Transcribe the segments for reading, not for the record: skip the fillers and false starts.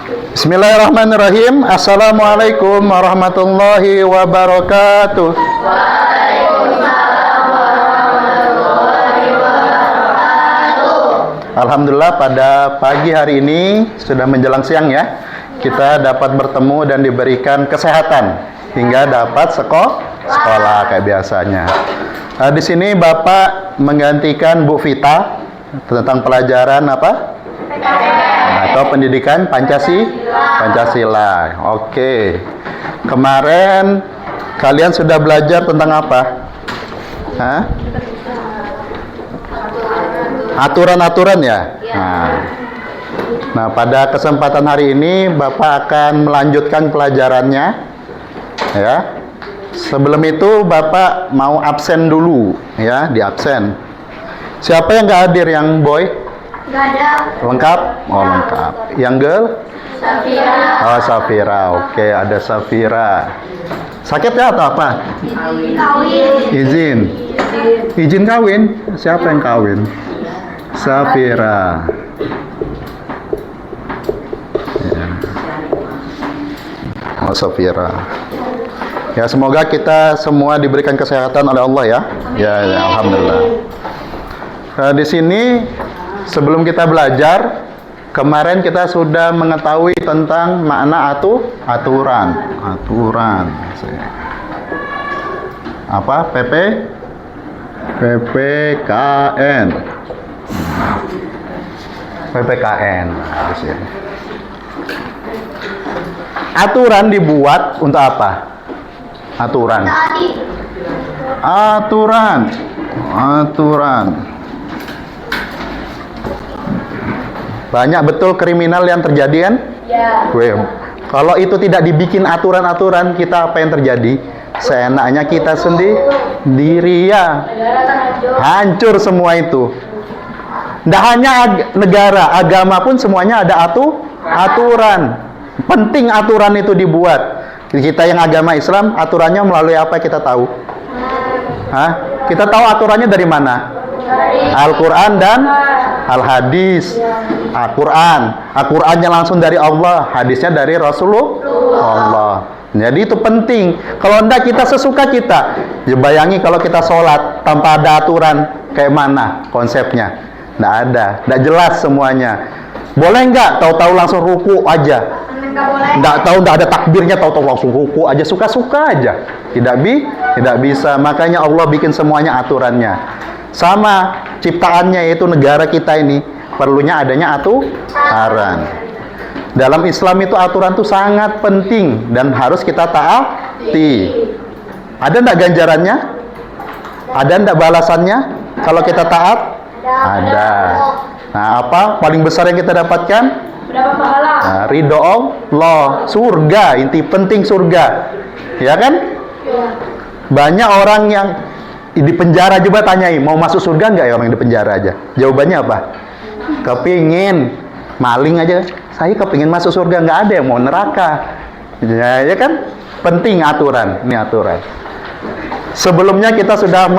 Bismillahirrahmanirrahim. Assalamualaikum warahmatullahi wabarakatuh. Alhamdulillah pada pagi hari ini sudah menjelang siang ya, kita dapat bertemu dan diberikan kesehatan hingga dapat sekolah kayak biasanya. Di sini Bapak menggantikan Bu Vita tentang pelajaran apa? Atau pendidikan Pancasila. Oke. Kemarin kalian sudah belajar tentang apa? Hah? Aturan-aturan ya? Nah, pada kesempatan hari ini Bapak akan melanjutkan pelajarannya ya. Sebelum itu Bapak mau absen dulu ya, di absen. Siapa yang nggak hadir, yang boy? Nggak ada. Lengkap? Oh, lengkap. Yang girl? Safira. Oh, Safira. Oke, ada Safira. Sakit ya atau apa? Kawin. Izin kawin? Siapa yang kawin? Safira. Ya. Oh, Safira. Ya, semoga kita semua diberikan kesehatan oleh Allah ya. Ya, alhamdulillah. Di sini sebelum kita belajar, kemarin kita sudah mengetahui tentang makna aturan. Apa? PPKN. Aturan dibuat untuk apa? Aturan. Banyak betul kriminal yang terjadi kan? Ya. Kalau itu tidak dibikin aturan-aturan, kita apa yang terjadi? Seenaknya kita sendiri ya. Hancur semua itu. Tidak hanya negara, agama pun semuanya ada aturan. Penting aturan itu dibuat. Kita yang agama Islam, aturannya melalui apa kita tahu? Kita tahu aturannya dari mana? Al-Quran dan Al-Hadis. Al-Qurannya langsung dari Allah, hadisnya dari Rasulullah. Jadi itu penting. Kalau enggak kita sesuka kita. Ya bayangi kalau kita sholat tanpa ada aturan, kayak mana konsepnya? Nggak ada, nggak jelas semuanya. Boleh nggak tahu-tahu langsung ruku aja? Nggak tahu, nggak ada takbirnya, tahu-tahu langsung ruku aja, suka-suka aja. Tidak bisa. Makanya Allah bikin semuanya aturannya. Sama ciptaannya, yaitu negara kita ini perlunya adanya aturan. Dalam Islam itu aturan itu sangat penting dan harus kita taati. Ada nggak ganjarannya? Ada nggak balasannya kalau kita taat? Ada. Nah, apa paling besar yang kita dapatkan? Berapa pahala? Nah, ridho Allah, surga. Inti penting surga, ya kan? Ya. Banyak orang yang di penjara, coba tanyai, mau masuk surga nggak ya orang yang di penjara aja? Jawabannya apa? Kepingin. Maling aja, saya kepingin masuk surga, nggak ada yang mau neraka. Ya kan? Penting aturan. Ini aturan. Sebelumnya kita sudah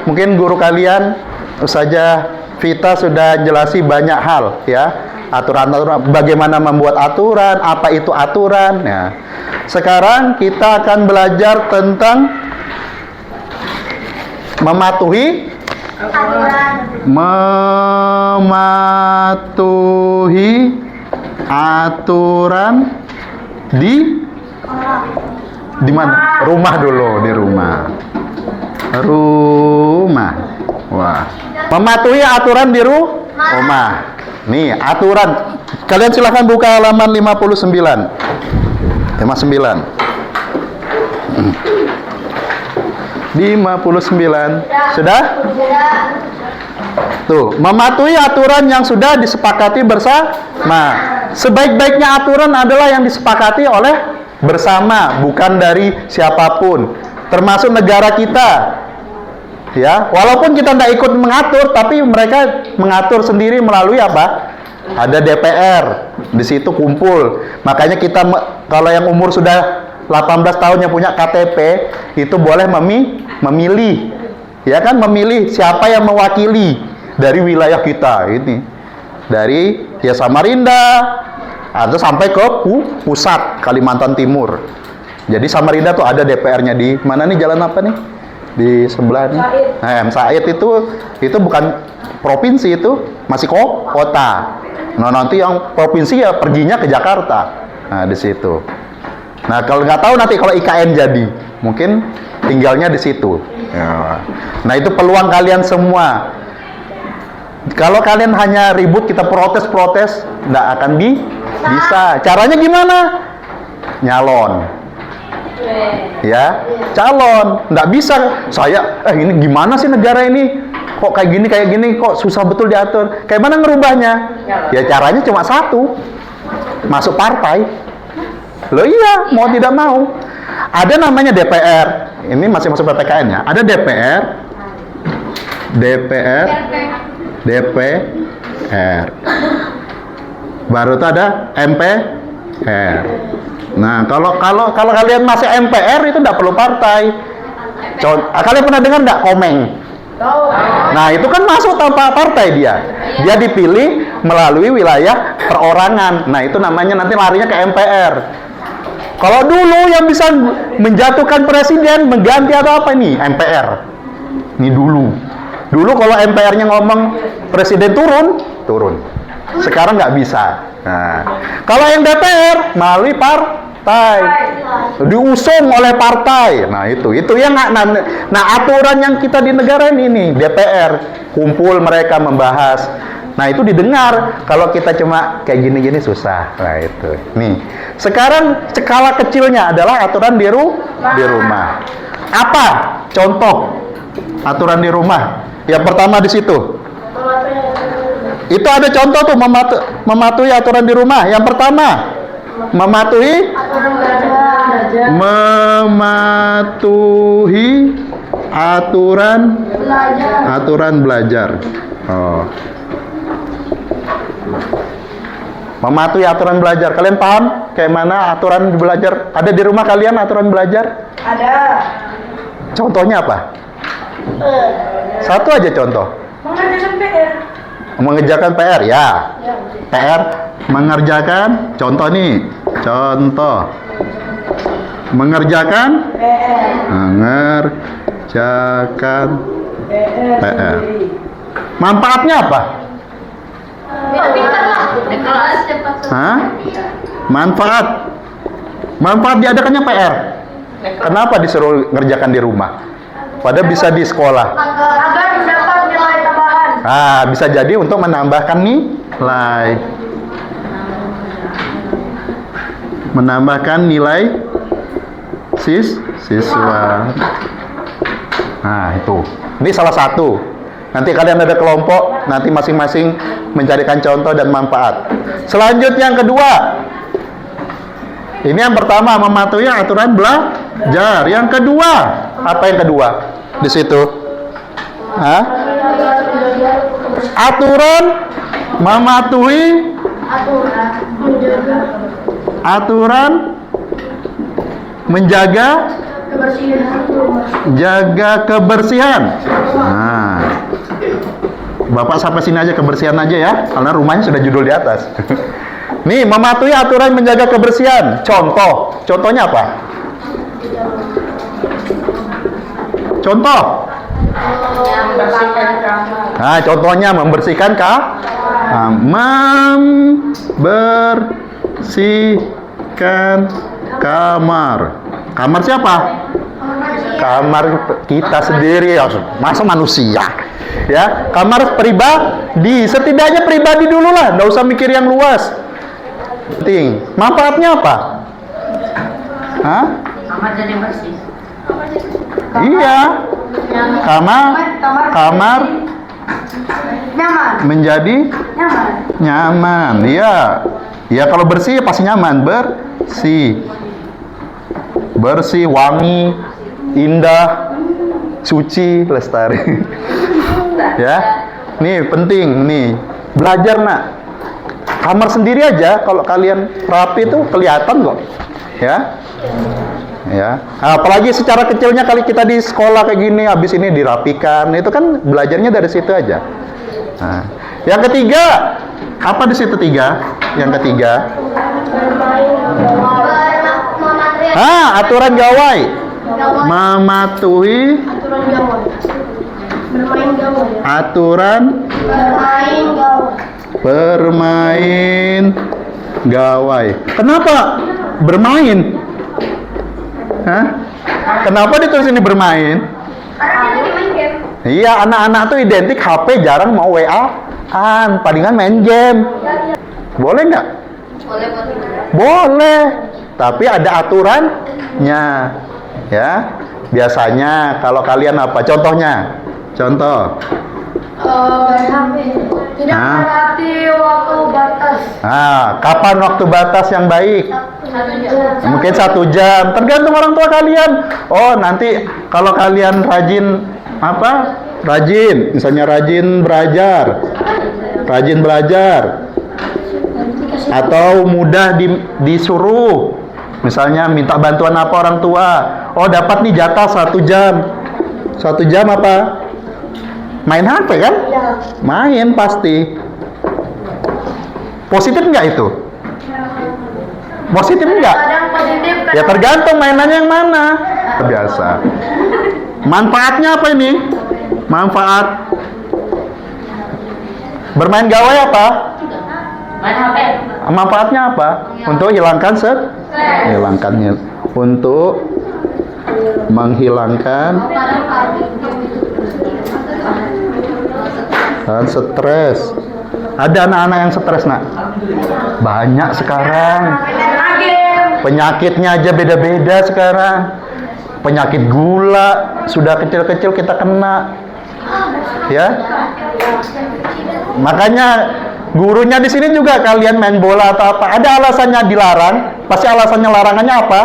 mungkin guru kalian, Ustazah Vita sudah jelasi banyak hal ya. Aturan-aturan, bagaimana membuat aturan, apa itu aturan ya. Sekarang kita akan belajar tentang mematuhi aturan di mana? Rumah dulu, di rumah. Wah. Mematuhi aturan di rumah. Nih, aturan. Kalian silahkan buka halaman 59. 59. Sudah? Tuh, mematuhi aturan yang sudah disepakati bersama. Sebaik-baiknya aturan adalah yang disepakati oleh bersama, bukan dari siapapun, termasuk negara kita. Ya, walaupun kita tidak ikut mengatur, tapi mereka mengatur sendiri melalui apa? Ada DPR, di situ kumpul. Makanya kita kalau yang umur sudah 18 tahun yang punya KTP itu boleh memilih, ya kan, memilih siapa yang mewakili dari wilayah kita ini, dari ya Samarinda, atau sampai ke pusat Kalimantan Timur. Jadi Samarinda tuh ada DPR-nya di mana nih, jalan apa nih? Di sebelah nih. Nah, M. Said itu bukan provinsi, itu masih kota. Nah, nanti yang provinsi ya perginya ke Jakarta. Nah, di situ. Nah, kalau nggak tahu nanti kalau IKN jadi, mungkin tinggalnya di situ. Ya. Nah, itu peluang kalian semua. Kalau kalian hanya ribut, kita protes, nggak akan bisa. Caranya gimana? Nyalon. Ya, calon. Nggak bisa. Ini gimana sih negara ini? Kok kayak gini, kok susah betul diatur. Kayak mana ngerubahnya? Ya caranya cuma satu. Masuk partai. Loh iya, mau tidak mau. Ada namanya DPR. Ini masih masuk PPKN ya. Ada DPR. Baru itu ada MPR. Nah, kalau kalian masih MPR itu tidak perlu partai. Kalian pernah dengar nggak Komeng? Nah, itu kan masuk tanpa partai dia. Dia dipilih melalui wilayah perorangan. Nah, itu namanya nanti larinya ke MPR. Kalau dulu yang bisa menjatuhkan presiden, mengganti atau apa nih? MPR. Ini dulu. Dulu kalau MPR-nya ngomong presiden turun. Sekarang nggak bisa. Nah, kalau yang DPR melalui partai, diusung oleh partai. Nah, itu yang aturan yang kita di negara ini DPR, kumpul mereka membahas. Nah, itu didengar. Kalau kita cuma kayak gini susah. Nah, itu. Nih, sekarang skala kecilnya adalah aturan di rumah. Apa contoh aturan di rumah? Yang pertama di situ. Itu ada contoh tuh mematuhi aturan di rumah. Yang pertama, mematuhi aturan belajar. Oh. Mematuhi aturan belajar. Kalian paham kayak mana aturan belajar? Ada di rumah kalian aturan belajar? Ada. Contohnya apa? Satu aja contoh. Mengerjakan PR ya. PR mengerjakan. Contoh nih. Contoh. Mengerjakan PR. Manfaatnya apa? Hah? Manfaat diadakannya PR. Kenapa disuruh ngerjakan di rumah? Padahal bisa di sekolah. Agar mendapat nilai tambahan. Bisa jadi untuk menambahkan nilai. Menambahkan nilai siswa. Nah, itu. Ini salah satu. Nanti kalian ada kelompok, nanti masing-masing mencarikan contoh dan manfaat. Selanjutnya yang kedua. Ini yang pertama, mematuhi aturan belajar. Yang kedua, apa yang kedua? Di situ. Aturan mematuhi aturan menjaga kebersihan. Nah, Bapak sampai sini aja, kebersihan aja ya, karena rumahnya sudah judul di atas. Nih, mematuhi aturan menjaga kebersihan. Contohnya apa? Contoh. Nah, contohnya membersihkan kamar. Kamar siapa? Kamar kita sendiri, masa manusia. Ya, kamar pribadi, setidaknya pribadi dulu lah, nggak usah mikir yang luas. Penting. Manfaatnya apa? Kamar jadi bersih. Iya. Kamar Nyaman. menjadi nyaman. Iya. Ya kalau bersih pasti nyaman, bersih, wangi, indah, suci, lestari. Ya. Nih penting nih. Belajar nak. Kamar sendiri aja kalau kalian rapi tuh kelihatan kok. Ya. Apalagi secara kecilnya kali kita di sekolah kayak gini, habis ini dirapikan, itu kan belajarnya dari situ aja. Nah, yang ketiga, apa di situ tiga? Yang ketiga, Aturan gawai. Mematuhi aturan bermain gawai. Kenapa bermain? Kenapa ditulis ini bermain? Iya, anak-anak tuh identik HP, jarang mau WA-an, palingan main game. Boleh nggak? Boleh, tapi ada aturannya, ya. Biasanya kalau kalian apa? Contohnya, contoh. Tidak melewati waktu batas. Kapan waktu batas yang baik? 1 jam. Mungkin 1 jam, tergantung orang tua kalian. Oh, nanti kalau kalian rajin misalnya rajin belajar, atau mudah disuruh, misalnya minta bantuan apa orang tua. Oh, dapat nih jatah 1 jam. 1 jam apa? Main HP kan? Main pasti. Positif nggak itu? Positif nggak? Kadang positif, Ya tergantung mainannya yang mana. Biasa. Manfaatnya apa ini? Manfaat bermain gawai apa? main HP. Manfaatnya apa? Untuk hilangkan untuk menghilangkan stres. Ada anak-anak yang stres, nak? Banyak sekarang. Penyakitnya aja beda-beda sekarang. Penyakit gula sudah kecil-kecil kita kena, ya. Makanya gurunya di sini juga kalian main bola atau apa, ada alasannya dilarang. Pasti alasannya larangannya apa?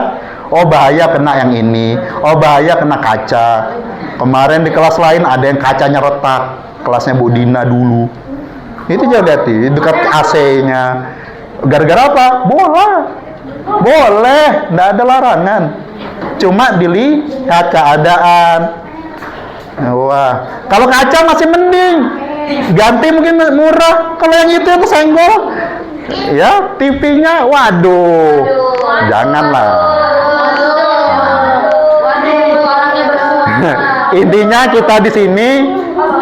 Oh, bahaya kena yang ini. Oh, bahaya kena kaca. Kemarin di kelas lain ada yang kacanya retak. Kelasnya Bu Dina dulu. Itu juga di dekat AC-nya. Gara-gara apa? Bola. Boleh, nggak ada larangan. Cuma dilihat keadaan. Wah, kalau kaca masih mending. Ganti mungkin murah. Kalau yang itu senggol, ya TV-nya, waduh, janganlah. Intinya kita di sini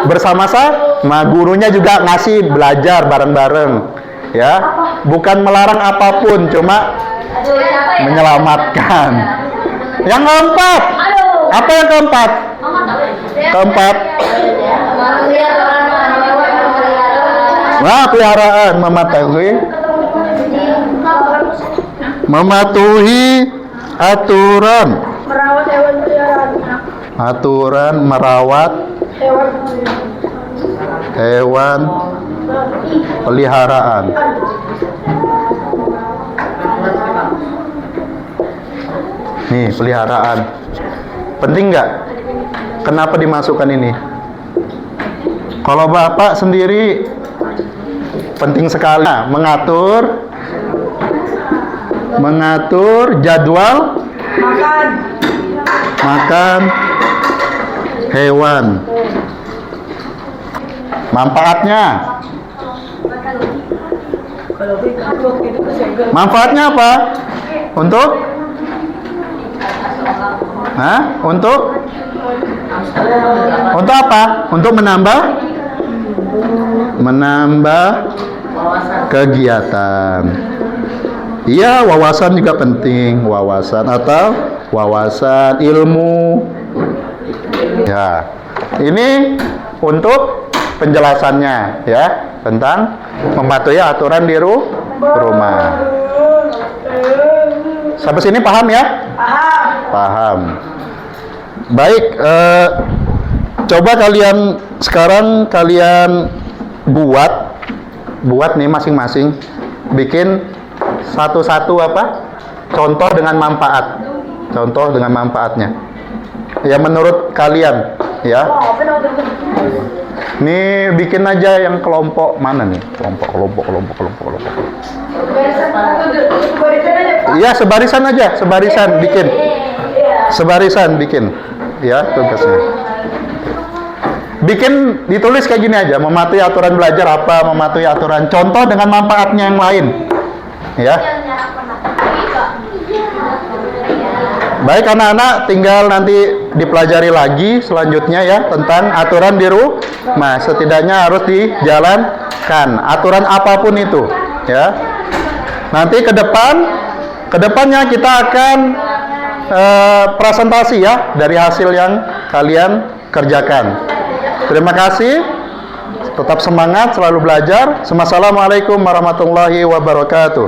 bersama-sama, gurunya juga ngasih belajar bareng-bareng, ya. Bukan melarang apapun, cuma menyelamatkan. Yang keempat, apa yang keempat? Keempat, peliharaan, mematuhi aturan. Merawat hewan peliharaan. Aturan merawat hewan peliharaan. Nih, peliharaan. Penting nggak? Kenapa dimasukkan ini? Kalau Bapak sendiri penting sekali mengatur jadwal makan hewan. Manfaatnya apa? Untuk apa? Untuk menambah kegiatan. Iya, wawasan juga penting. Wawasan atau wawasan ilmu. Ya, ini untuk penjelasannya, ya, tentang mematuhi aturan di rumah. Sampai sini paham ya? Paham. Baik, coba sekarang kalian buat nih masing-masing, bikin satu-satu contoh dengan manfaatnya. Ya, menurut kalian, ya. Nih, bikin aja yang kelompok mana nih? Kelompok. Iya, sebarisan bikin. Sebarisan bikin. Ya, tugasnya. Bikin, ditulis kayak gini aja, mematuhi aturan belajar apa, mematuhi aturan, contoh dengan manfaatnya yang lain. Ya. Baik anak-anak, tinggal nanti dipelajari lagi selanjutnya ya tentang aturan di rumah. Setidaknya harus dijalankan aturan apapun itu ya. Nanti kedepannya kita akan presentasi ya dari hasil yang kalian kerjakan. Terima kasih. Tetap semangat, selalu belajar. Assalamualaikum warahmatullahi wabarakatuh.